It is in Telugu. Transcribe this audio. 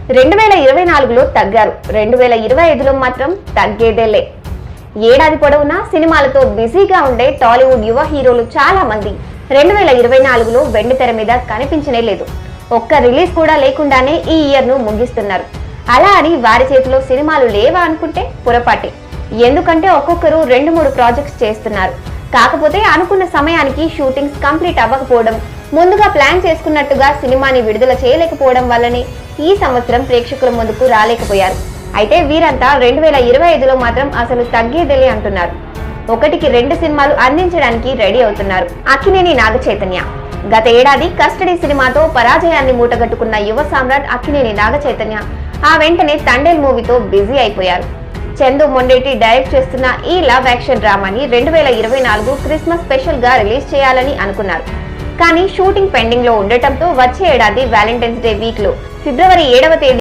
2024లో తగ్గారు, 2025లో మాత్రం తగ్గేదేలే. ఏడాది పొడవునా సినిమాలతో బిజీగా ఉండే టాలీవుడ్ యువ హీరోలు చాలా మంది 2024లో వెండితెర మీద కనిపించనే లేదు. ఒక్క రిలీజ్ కూడా లేకుండానే ఈ ఇయర్ ను ముగిస్తున్నారు. అలా అని వారి చేతిలో సినిమాలు లేవా అనుకుంటే పొరపాటే. ఎందుకంటే ఒక్కొక్కరు 2-3 ప్రాజెక్ట్స్ చేస్తున్నారు. కాకపోతే అనుకున్న సమయానికి షూటింగ్స్ కంప్లీట్ అవ్వకపోవడం, ముందుగా ప్లాన్ చేసుకున్నట్టుగా సినిమాని విడుదల చేయలేకపోవడం వల్లనే ఈ సంవత్సరం ప్రేక్షకుల ముందుకు రాలేకపోయారు. అయితే వీరంతా 2025లో మాత్రం అసలు తగ్గేదేలే అంటున్నారు. 1-2 సినిమాలు అందించడానికి రెడీ అవుతున్నారు. అక్కినేని నాగచైతన్య గత ఏడాది కస్టడీ సినిమాతో పరాజయాన్ని మూటగట్టుకున్న యువ సామ్రాట్ అక్కినేని నాగచైతన్య ఆ వెంటనే తండేల్ మూవీతో బిజీ అయిపోయారు. చందు మొండేటి డైరెక్ట్ చేస్తున్న ఈ లవ్ యాక్షన్ డ్రామాని 2024 క్రిస్మస్ స్పెషల్ గా రిలీజ్ చేయాలని అనుకున్నారు. కానీ షూటింగ్ పెండింగ్ లో ఉండటంతో వచ్చే ఏడాది వ్యాలంటైన్స్ డే వీక్ లో ఫిబ్రవరి 7వ తేదీ